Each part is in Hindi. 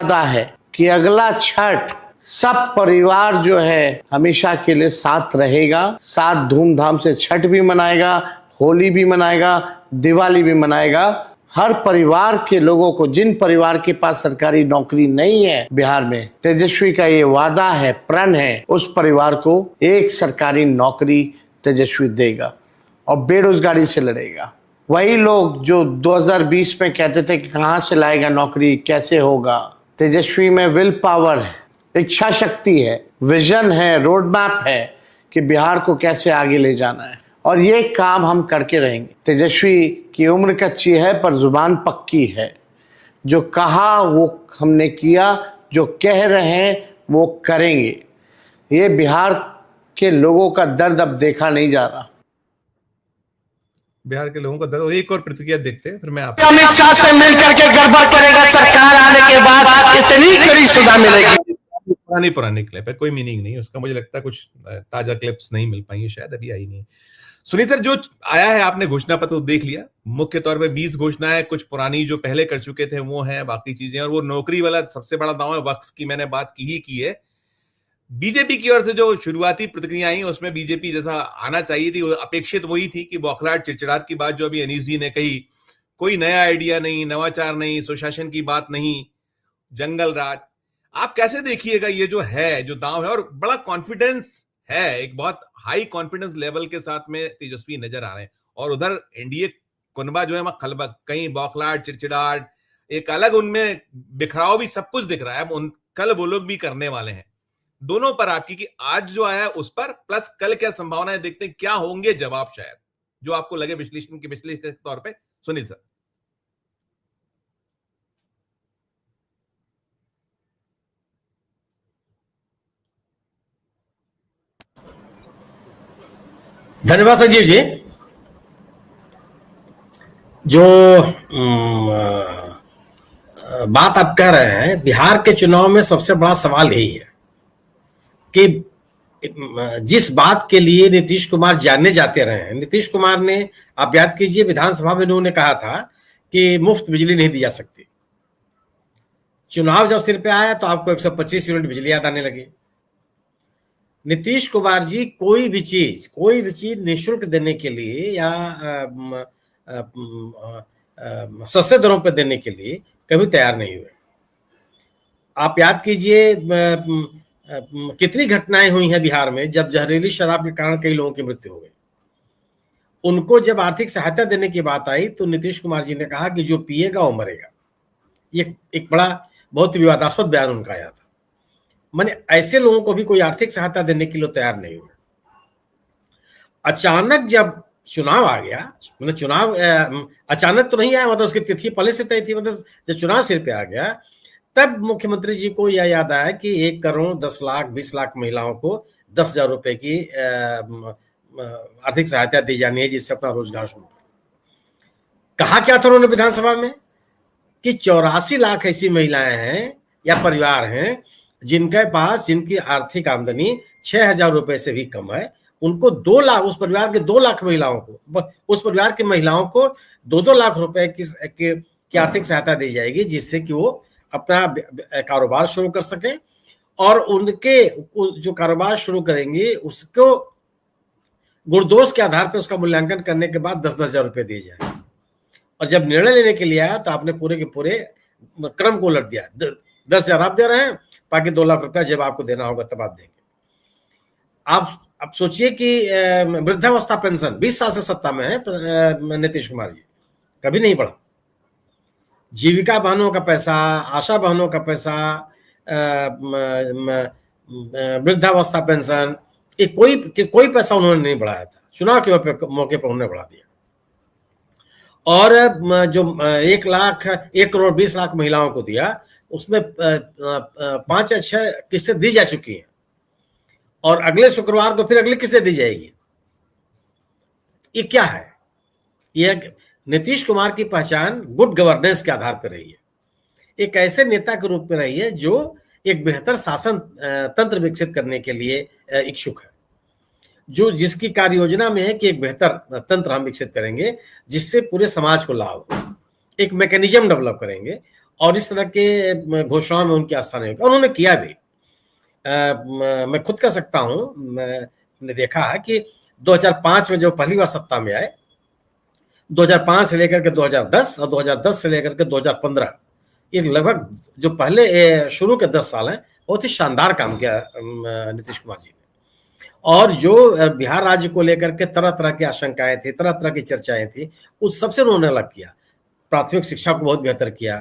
वादा है कि अगला छठ सब परिवार जो है हमेशा के लिए साथ रहेगा, साथ धूमधाम से छठ भी मनाएगा, होली भी मनाएगा, दिवाली भी मनाएगा। हर परिवार के लोगों को, जिन परिवार के पास सरकारी नौकरी नहीं है बिहार में, तेजस्वी का ये वादा है, प्रण है, उस परिवार को एक सरकारी नौकरी तेजस्वी देगा और बेरोजगारी से लड़ेगा। वही लोग जो 2020 में कहते थे कि कहां से लाएगा नौकरी, कैसे होगा, तेजस्वी में विल पावर है, इच्छा शक्ति है, विजन है, रोड मैप है कि बिहार को कैसे आगे ले जाना है, और ये काम हम करके रहेंगे। तेजस्वी की उम्र कच्ची है पर जुबान पक्की है। जो कहा वो हमने किया, जो कह रहे हैं वो करेंगे। ये बिहार के लोगों का दर्द अब देखा नहीं जा रहा। बिहार के लोगों का दर्द। एक और प्रतिक्रिया देखते हैं, फिर मैं आप अमित शाह से मिलकर के गड़बड़ करेगा सरकार आने के बाद इतनी कड़ी सजा मिलेगी। पुरानी क्लिप है, कोई मीनिंग नहीं उसका। मुझे लगता है कुछ ताजा क्लिप्स नहीं मिल पाएंगी, शायद अभी आई नहीं। सुनील सर, जो आया है आपने घोषणा पत्र तो देख लिया। मुख्य तौर पे 20 घोषणाएं, कुछ पुरानी जो पहले कर चुके थे वो हैं, बाकी चीजें, और वो नौकरी वाला सबसे बड़ा दांव है, वक्फ की मैंने बात की है। बीजेपी की ओर से जो शुरुआती प्रतिक्रिया आई उसमें बीजेपी जैसा आना चाहिए थी, अपेक्षित वही थी कि बौखलाहट चिड़चिड़ाहट की बात जो अभी अनीस जी ने कही, कोई नया आइडिया नहीं, नवाचार नहीं, सुशासन की बात नहीं, जंगल राज। आप कैसे देखिएगा ये जो है, जो दांव है, और बड़ा कॉन्फिडेंस है, एक बहुत हाई कॉन्फिडेंस लेवल के साथ में तेजस्वी नजर आ रहे हैं, और उधर एनडीए कुनबा जो है वहां खलबक, कहीं बौखलाहट चिड़चिड़ाहट, एक अलग उनमें बिखराव भी सब कुछ दिख रहा है। कल वो लोग भी करने वाले हैं। दोनों पर आपकी कि आज जो आया है उस पर, प्लस कल क्या संभावनाएं देखते हैं, क्या होंगे जवाब, शायद जो आपको लगे विश्लेषण के तौर पे। सुनील सर। धन्यवाद संजीव जी। जो बात आप कह रहे हैं, बिहार के चुनाव में सबसे बड़ा सवाल यही है कि जिस बात के लिए नीतीश कुमार जानने जाते रहे हैं, नीतीश कुमार ने, आप याद कीजिए, विधानसभा में उन्होंने कहा था कि मुफ्त बिजली नहीं दी जा सकती। चुनाव जब सिर पे आया तो आपको 125 यूनिट बिजली याद आने लगी। नीतीश कुमार जी कोई भी चीज निःशुल्क देने के लिए या सस्ते दरों पर देने के लिए कभी तैयार नहीं हुए। आप याद कीजिए कितनी घटनाएं हुई हैं बिहार में जब जहरीली शराब के कारण कई लोगों की मृत्यु हो गई। उनको जब आर्थिक सहायता देने की बात आई तो नीतीश कुमार जी ने कहा कि जो पिएगा वो मरेगा। ये एक बड़ा बहुत विवादास्पद बयान उनका आया था। माने ऐसे लोगों को भी कोई आर्थिक सहायता देने के लिए तैयार नहीं हुए। अचानक जब चुनाव आ गया, मतलब चुनाव अचानक तो नहीं आया, मतलब उसकी तिथि पहले से तय थी, मतलब जब चुनाव सिर पे आ गया तब मुख्यमंत्री जी को यह याद आया कि 1 करोड़ 10 लाख 20 लाख महिलाओं को 10,000 रुपए की आर्थिक सहायता दी जानी है, जिससे अपना रोजगार शुरू करें। कहा क्या था उन्होंने विधानसभा में कि 84 लाख ऐसी महिलाएं हैं या परिवार हैं जिनकी आर्थिक आमदनी 6,000 रुपए से भी कम है। उनको 2 लाख, उस परिवार के 2 लाख महिलाओं को, उस परिवार की महिलाओं को 2-2 लाख रुपए की आर्थिक सहायता दी जाएगी, जिससे कि वो अपना कारोबार शुरू कर सके, और उनके जो कारोबार शुरू करेंगे उसको गुणदोष के आधार पर उसका मूल्यांकन करने के बाद 10-10 हजार रुपए दिए जाए। और जब निर्णय लेने के लिए आया तो आपने पूरे के पूरे क्रम को उलट दिया। 10,000 आप दे रहे हैं, बाकी 2 लाख रुपया जब आपको देना होगा तब आप देंगे। आप सोचिए कि वृद्धावस्था पेंशन 20 साल से सत्ता में है नीतीश कुमार जी, कभी नहीं बढ़ा। जीविका बहनों का पैसा, आशा बहनों का पैसा, वृद्धावस्था पेंशन, कोई पैसा उन्होंने नहीं बढ़ाया था। चुनाव के मौके पर उन्होंने बढ़ा दिया। और जो 1 करोड़ 20 लाख महिलाओं को दिया, उसमें 5 या 6 किस्तें दी जा चुकी हैं, और अगले शुक्रवार को फिर अगली किस्तें दी जाएगी। ये क्या है? ये नीतीश कुमार की पहचान गुड गवर्नेंस के आधार पर रही है, एक ऐसे नेता के रूप में रही है जो एक बेहतर शासन तंत्र विकसित करने के लिए इच्छुक है, जिसकी कार्य योजना में है कि एक बेहतर तंत्र हम विकसित करेंगे जिससे पूरे समाज को लाभ हो, एक मैकेनिज्म डेवलप करेंगे। और इस तरह के घोषणाओं में उनकी आस्था नहीं होगी। उन्होंने किया भी। मैं खुद कह सकता हूं, मैंने देखा है कि 2005 में जब पहली बार सत्ता में आए, 2005 से लेकर के 2010 और 2010 से लेकर के 2015, ये लगभग जो पहले शुरू के 10 साल हैं, बहुत ही शानदार काम किया नीतीश कुमार जी ने। और जो बिहार राज्य को लेकर के तरह तरह की आशंकाएं थी, तरह तरह की चर्चाएं थी, उस सबसे उन्होंने अलग किया। प्राथमिक शिक्षा को बहुत बेहतर किया,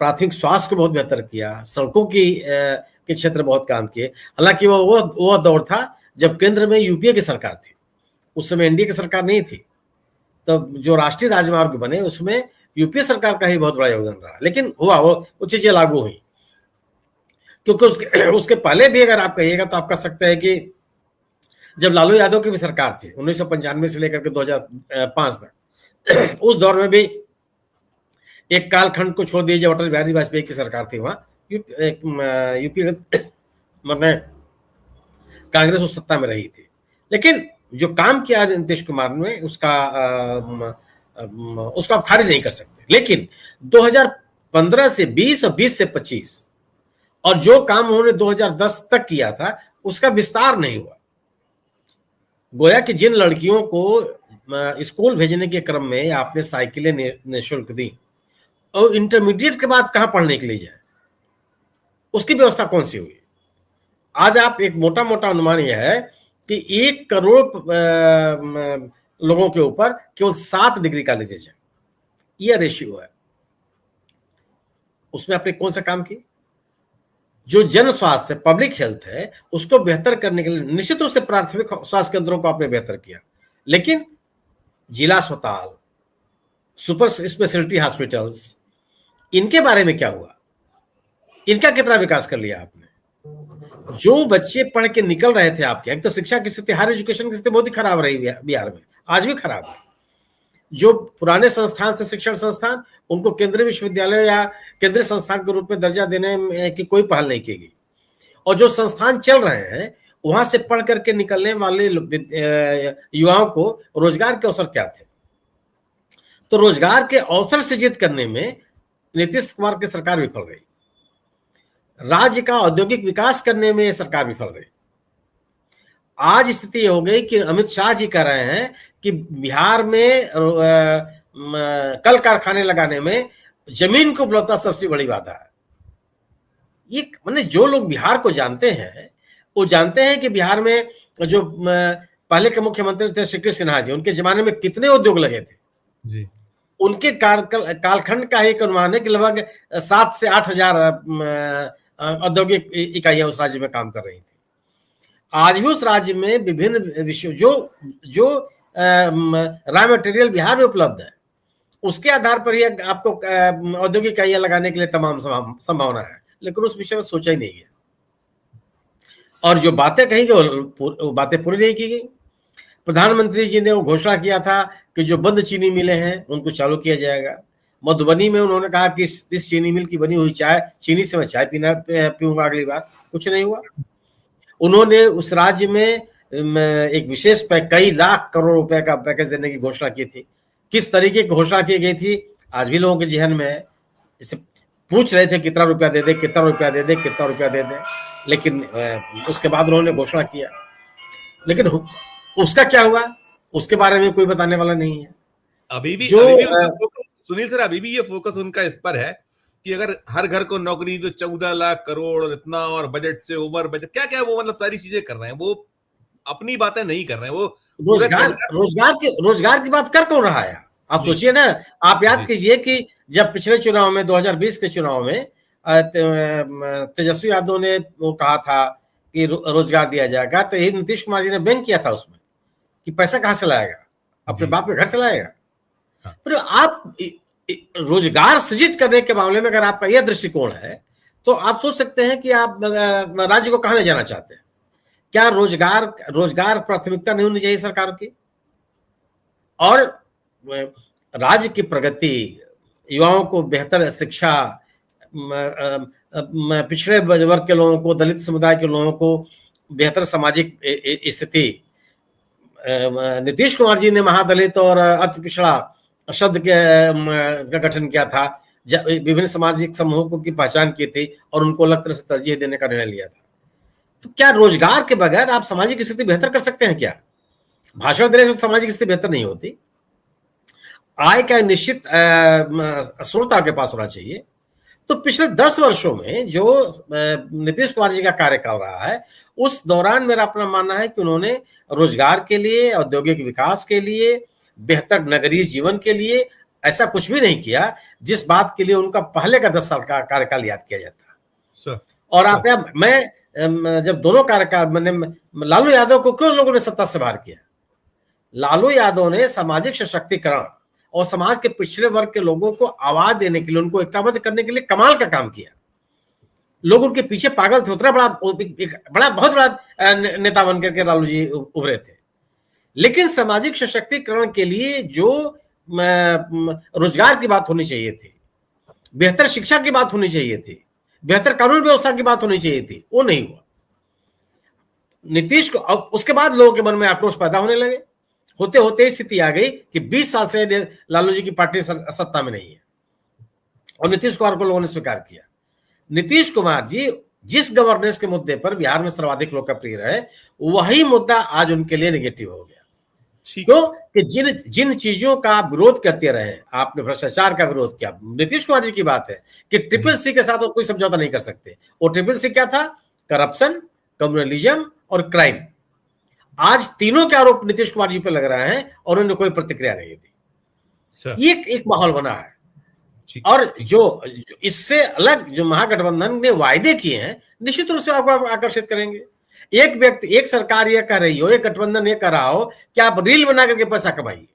प्राथमिक स्वास्थ्य को बहुत बेहतर किया, सड़कों के क्षेत्र बहुत काम किए। हालांकि वो दौर था जब केंद्र में यूपीए की सरकार थी, उस समय एनडीए की सरकार नहीं थी। तब जो राष्ट्रीय राजमार्ग बने उसमें यूपीए सरकार का ही बहुत बड़ा योगदान रहा। लेकिन हुआ वो चीजें लागू हुई, क्योंकि उसके पहले भी अगर आप कहिएगा तो आप कह सकते हैं कि जब लालू यादव की भी सरकार थी 1995 से लेकर के 2005 तक, उस दौर में भी एक कालखंड को छोड़ दीजिए, अटल बिहारी वाजपेयी की सरकार थी, वहां यूपी मतलब कांग्रेस उस सत्ता में रही थी। लेकिन जो काम किया नीतीश कुमार ने उसको आप खारिज नहीं कर सकते। लेकिन 2015 से 20 और 20 से 25 और जो काम उन्होंने 2010 तक किया था उसका विस्तार नहीं हुआ। गोया कि जिन लड़कियों को स्कूल भेजने के क्रम में आपने साइकिलें निःशुल्क दी, और इंटरमीडिएट के बाद कहां पढ़ने के लिए जाए, उसकी व्यवस्था कौन सी हुई? आज आप एक मोटा मोटा अनुमान यह है कि 1 करोड़ लोगों के ऊपर केवल 7 डिग्री कॉलेजेज है, यह रेशियो है। उसमें आपने कौन सा काम किया? जो जन स्वास्थ्य पब्लिक हेल्थ है उसको बेहतर करने के लिए निश्चित रूप से प्राथमिक स्वास्थ्य केंद्रों को आपने बेहतर किया, लेकिन जिला अस्पताल, सुपर स्पेशलिटी हॉस्पिटल्स, इनके बारे में क्या हुआ? इनका कितना विकास कर लिया आपने? जो बच्चे पढ़ के निकल रहे थे आपके, एक तो शिक्षा की स्थिति, हायर एजुकेशन की स्थिति बहुत ही खराब रही बिहार में, आज भी खराब है। जो पुराने संस्थान से शिक्षण संस्थान, उनको केंद्रीय विश्वविद्यालय या केंद्रीय संस्थान के रूप में दर्जा देने की कोई पहल नहीं की गई। और जो संस्थान चल रहे हैं वहां से पढ़ करके निकलने वाले युवाओं को रोजगार के अवसर क्या थे? तो रोजगार के अवसर सृजित करने में नीतीश कुमार की सरकार विफल गई। राज्य का औद्योगिक विकास करने में सरकार विफल गई। आज स्थिति हो गई कि अमित शाह जी कह रहे हैं कि बिहार में कल कारखाने लगाने में जमीन को उपलब्धता सबसे बड़ी बाधा है। ये माने जो लोग बिहार को जानते हैं वो जानते हैं कि बिहार में जो पहले के मुख्यमंत्री थे श्री कृष्ण सिन्हा जी, उनके जमाने में कितने उद्योग लगे थे जी। उनके कालखंड का एक अनुमान है कि लगभग 7 से 8 हजार औद्योगिक इकाइयां उस राज्य में काम कर रही थी। आज भी उस राज्य में विभिन्न विषयों जो रॉ मटेरियल बिहार में उपलब्ध है उसके आधार पर ही आपको औद्योगिक इकाइयां लगाने के लिए तमाम संभावना है, लेकिन उस विषय में सोचा ही नहीं है। और जो बातें कही गई वो बातें पूरी नहीं की गई। प्रधानमंत्री जी ने वो घोषणा किया था कि जो बंद चीनी मिलें हैं उनको चालू किया जाएगा। मधुबनी में उन्होंने कहा कि इस चीनी मिल की बनी हुई चाय, चीनी से मैं चाय पीऊंगा अगली बार, कुछ नहीं हुआ। उन्होंने उस राज्य में एक विशेष कई लाख करोड़ रुपए का पैकेज देने की घोषणा की थी। किस तरीके की घोषणा की गई थी आज भी लोगों के जहन में है। इसे पूछ रहे थे कितना रुपया दे दे, कितना रुपया दे दे, कितना रुपया दे दे, लेकिन उसके बाद उन्होंने घोषणा किया, लेकिन उसका क्या हुआ उसके बारे में कोई बताने वाला नहीं है। अभी भी सुनील सर, अभी भी ये फोकस उनका इस पर है कि अगर हर घर को नौकरी तो 14 लाख करोड़ और इतना, और बजट से ओवर बजट क्या क्या वो मतलब सारी चीजें कर रहे हैं। वो अपनी बातें नहीं कर रहे हैं, वो रोजगार की बात कर कौन रहा है? आप सोचिए ना, आप याद कीजिए कि जब पिछले चुनाव में 2020 के चुनाव में तेजस्वी यादव ने वो कहा था कि रोजगार दिया जाएगा, तो यही नीतीश कुमार जी ने बैंक किया था उसमें कि पैसा कहां से लाएगा, अपने बाप के घर से लाएगा। पर आप रोजगार सृजित करने के मामले में अगर आपका यह दृष्टिकोण है तो आप सोच सकते हैं कि आप राज्य को कहां ले जाना चाहते हैं। क्या रोजगार प्राथमिकता नहीं होनी चाहिए सरकार की? और राज्य की प्रगति, युवाओं को बेहतर शिक्षा, पिछड़े वर्ग के लोगों को, दलित समुदाय के लोगों को बेहतर सामाजिक स्थिति। नीतीश कुमार जी ने महादलित और अति पिछड़ा शब्द का गठन किया था, विभिन्न सामाजिक समूहों की पहचान की थी और उनको अलग तरह से तरजीह देने का निर्णय लिया था। तो क्या रोजगार के बगैर आप सामाजिक स्थिति बेहतर कर सकते हैं क्या? भाषण देने से सामाजिक स्थिति बेहतर नहीं होती। आय का निश्चित स्रोत आपके पास होना चाहिए। तो पिछले 10 वर्षों में जो नीतीश कुमार जी का कार्यकाल रहा है, उस दौरान मेरा अपना मानना है कि उन्होंने रोजगार के लिए, औद्योगिक विकास के लिए, बेहतर नगरीय जीवन के लिए ऐसा कुछ भी नहीं किया जिस बात के लिए उनका पहले का 10 साल का कार्यकाल याद किया जाता। और आप मैं जब दोनों कार्यकाल मैंने लालू यादव को क्यों लोगों ने सत्ता से बाहर किया? लालू यादव ने सामाजिक सशक्तिकरण और समाज के पिछड़े वर्ग के लोगों को आवाज देने के लिए, उनको एकताबद्ध करने के लिए कमाल का काम किया। लोग उनके पीछे पागल थे। उतना बहुत बड़ा नेता बन करके लालू जी उभरे थे। लेकिन सामाजिक सशक्तिकरण के लिए जो रोजगार की बात होनी चाहिए थी, बेहतर शिक्षा की बात होनी चाहिए थी, बेहतर कानून व्यवस्था की बात होनी चाहिए थी, वो नहीं हुआ। नीतीश को उसके बाद लोगों के मन में आक्रोश पैदा होने लगे। होते होते स्थिति आ गई कि 20 साल से लालू जी की पार्टी सत्ता में नहीं है और नीतीश कुमार को लोगों ने स्वीकार किया। नीतीश कुमार जी जिस गवर्नेंस के मुद्दे पर बिहार में सर्वाधिक लोकप्रिय रहे, वही मुद्दा आज उनके लिए नेगेटिव हो गया। क्यों? कि जिन चीजों का आप विरोध करते रहे, आपने भ्रष्टाचार का विरोध किया। नीतीश कुमार जी की बात है कि ट्रिपल सी के साथ वो कोई समझौता नहीं कर सकते। वो ट्रिपल सी क्या था? करप्शन, कम्युनलिज्म और क्राइम। आज तीनों के आरोप नीतीश कुमार जी पे लग रहे हैं और उन्होंने कोई प्रतिक्रिया नहीं दी। ये एक माहौल बना है। और जो इससे अलग जो महागठबंधन ने वायदे किए हैं, निश्चित रूप से आपको आकर्षित करेंगे। एक सरकार ये कह रही हो, एक गठबंधन ये कह रहा हो कि आप रील बना करके पैसा कमाइए,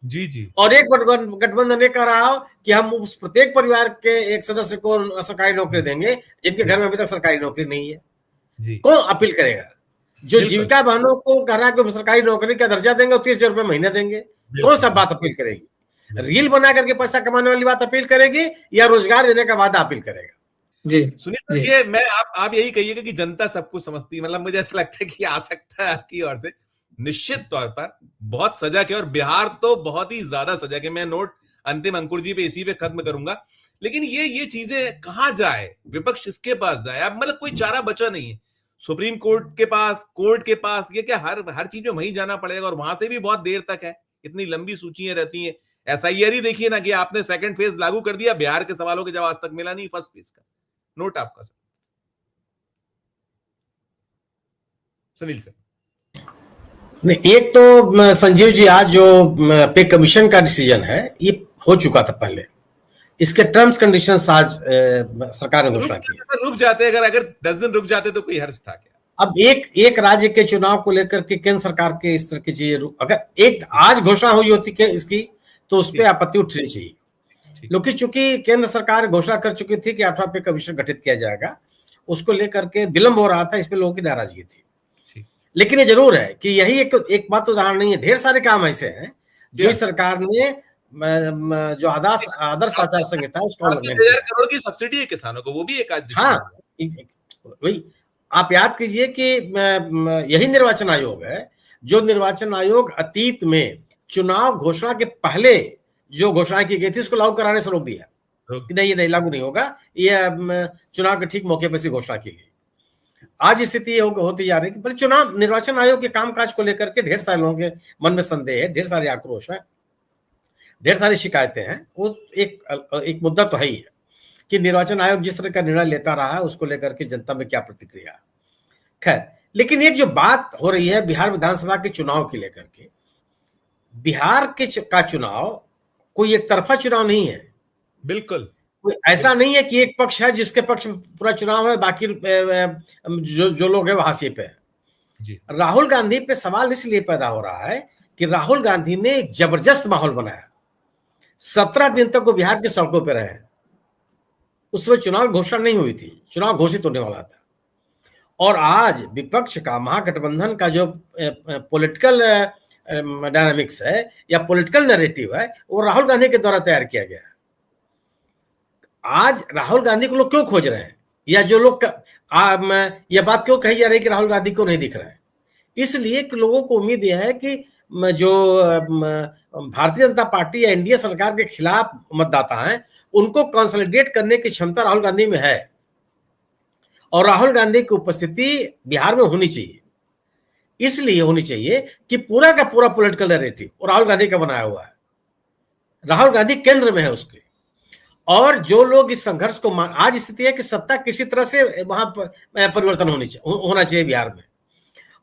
जी, और एक गठबंधन ये कह रहा हो कि हम उस प्रत्येक परिवार के एक सदस्य को सरकारी नौकरी देंगे जिनके घर में अभी तक सरकारी नौकरी नहीं है। कौन अपील करेगा? जो जीविका बहनों को कह रहा है कि सरकारी नौकरी का दर्जा देंगे और 30,000 रुपए महीने देंगे, कौन सा बात अपील करेगी? रील बना करके पैसा कमाने वाली बात अपील करेगी या रोजगार देने का वादा अपील करेगा? जी सुनिए, ये मैं आप यही कहिएगा कि जनता सब कुछ समझती है। मतलब मुझे ऐसा लगता है कि आ सकता है आपकी ओर से निश्चित तौर पर बहुत सजग है और बिहार तो बहुत ही ज्यादा सजग है। मैं नोट अंतिम अंकुर जी पे इसी पे खत्म करूंगा। लेकिन ये चीजें कहां जाए? विपक्ष इसके पास जाए? अब मतलब कोई चारा बचा नहीं है। सुप्रीम कोर्ट के पास, कोर्ट के पास, ये क्या हर चीज में वहीं जाना पड़ेगा और वहां से भी बहुत देर तक है। इतनी लंबी सूचियां रहती हैं। SIR ही देखिए ना कि आपने सेकंड फेज लागू कर दिया, बिहार के सवालों के जवाब आज तक मिला नहीं फर्स्ट फेज का। नोट आपका सर। सुनील सर। नहीं, एक तो संजीव जी, आज जो पे कमीशन का डिसीजन है ये हो चुका था पहले। इसके टर्म्स कंडीशंस आज सरकार ने घोषणा की। रुक जाते, अगर 10 दिन रुक जाते तो कोई हर्ष था क्या? अब एक राज्य के चुनाव को लेकर के केंद्र सरकार के इस तरह की चीजें, अगर एक आज घोषणा हुई होती कि इसकी, तो उस पर आपत्ति उठनी चाहिए। क्योंकि चूंकि केंद्र सरकार घोषणा कर चुकी थी कि 8वां पे कमीशन गठित किया जाएगा, उसको लेकर के विलंब हो रहा था, इस पे लोगों की नाराजगी थी। लेकिन ये जरूर है कि यही एक बात उदाहरण नहीं है, ढेर सारे काम ऐसे हैं जो सरकार ने जो आदर्श आचार संहिता है उसको 10,000 करोड़ की सब्सिडी है किसानों को, वो भी एक आज। हाँ, वही आप याद कीजिए कि यही निर्वाचन आयोग है जो निर्वाचन आयोग अतीत में चुनाव घोषणा के पहले जो घोषणा की गई थी उसको लागू कराने से रोक दिया कि नहीं, ये नहीं लागू नहीं होगा, ये चुनाव के ठीक मौके पर से घोषणा की गई। आज स्थिति होती जा रही है कि चुनाव निर्वाचन आयोग के कामकाज को लेकर के ढेर सारे लोगों के मन में संदेह है, ढेर सारे आक्रोश है, ढेर सारी शिकायतें हैं। वो एक मुद्दा तो है ही है कि निर्वाचन आयोग जिस तरह का निर्णय लेता रहा है उसको लेकर के जनता में क्या प्रतिक्रिया। खैर, लेकिन एक जो बात हो रही है बिहार विधानसभा के चुनाव की लेकर के, बिहार का चुनाव कोई एक तरफा चुनाव नहीं है। बिल्कुल ऐसा नहीं है कि एक पक्ष है जिसके पक्ष में पूरा चुनाव है, बाकी जो लोग हैं वो हाशिए पे है। राहुल गांधी पे सवाल इसलिए पैदा हो रहा है कि राहुल गांधी ने एक जबरदस्त माहौल बनाया। 17 दिन तक वो बिहार के सड़कों पे रहे। उसमें चुनाव घोषणा नहीं हुई थी, चुनाव घोषित होने वाला था। और आज विपक्ष का, महागठबंधन का जो पॉलिटिकल डायनामिक्स है या पॉलिटिकल नैरेटिव है, वो राहुल गांधी के द्वारा तैयार किया गया है। आज राहुल गांधी को लोग क्यों खोज रहे हैं, या जो लोग यह बात क्यों कही जा रही है कि राहुल गांधी को नहीं दिख रहा है? इसलिए कि लोगों को उम्मीद यह है कि जो भारतीय जनता पार्टी या एनडीए सरकार के खिलाफ मतदाता हैं उनको कंसोलिडेट करने की क्षमता राहुल गांधी में है और राहुल गांधी की उपस्थिति बिहार में होनी चाहिए। इसलिए होनी चाहिए कि पूरा का पूरा पॉलिटिकल नैरेटिव राहुल गांधी का बनाया हुआ है, राहुल गांधी केंद्र में है उसके। और जो लोग इस संघर्ष को आज स्थिति है कि सत्ता किसी तरह से वहां परिवर्तन होना चाहिए बिहार में,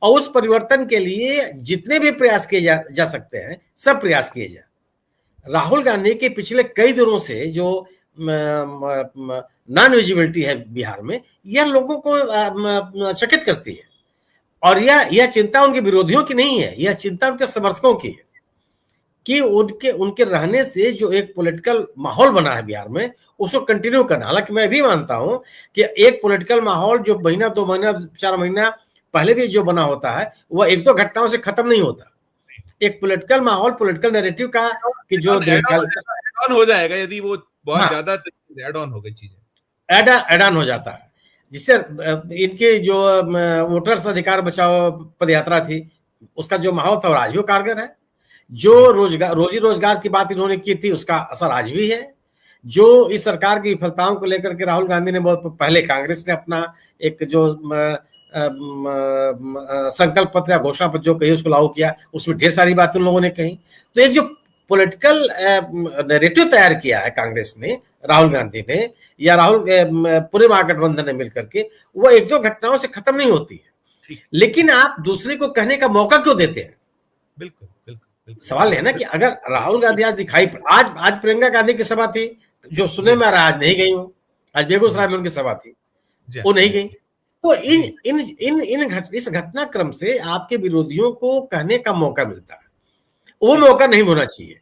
और उस परिवर्तन के लिए जितने भी प्रयास किए जा सकते हैं सब प्रयास किए जाए। राहुल गांधी के पिछले कई दिनों से जो नॉन विजिबिलिटी है बिहार में, यह लोगों को चकित करती है। और यह चिंता उनके विरोधियों की नहीं है, यह चिंता उनके समर्थकों की है कि उनके रहने से जो एक पॉलिटिकल माहौल बना है बिहार में उसको कंटिन्यू करना। हालांकि मैं भी मानता हूं कि एक पॉलिटिकल माहौल जो महीना 2 महीना 4 महीना पहले भी जो बना होता है वह 1-2 घटनाओं से खत्म नहीं होता। एक पॉलिटिकल माहौल, पॉलिटिकल नैरेटिव का कि जो ऐड ऑन हो जाएगा, यदि वो बहुत ज्यादा ऐड ऑन हो गई चीजें, ऐड ऑन हो जाता है, जिससे इनके जो वोटर्स अधिकार बचाओ पदयात्रा थी उसका जो माहौल था वो आज भी कारगर है। जो रोजी रोजगार की बात इन्होंने की थी उसका असर आज भी है। जो इस सरकार की विफलताओं को लेकर के राहुल गांधी ने बहुत पहले, कांग्रेस ने अपना एक जो संकल्प पत्र या घोषणा पत्र जो कही उसको लागू किया, उसमें ढेर सारी बातें उन लोगों ने कही। तो एक जो पॉलिटिकल नैरेटिव तैयार किया है कांग्रेस ने, राहुल गांधी ने या पूरे महागठबंधन ने मिलकर के, वो 1-2 घटनाओं से खत्म नहीं होती है। लेकिन आप दूसरे को कहने का मौका क्यों देते हैं? बिल्कुल। सवाल है ना कि अगर राहुल गांधी आज आज प्रियंका गांधी की सभा थी, जो सुनने में आ रहा, आज नहीं गई हूं, आज बेगूसराय में उनकी सभा थी, वो नहीं गई। तो इस घटनाक्रम से आपके विरोधियों को कहने का मौका मिलता है, वो मौका नहीं होना चाहिए।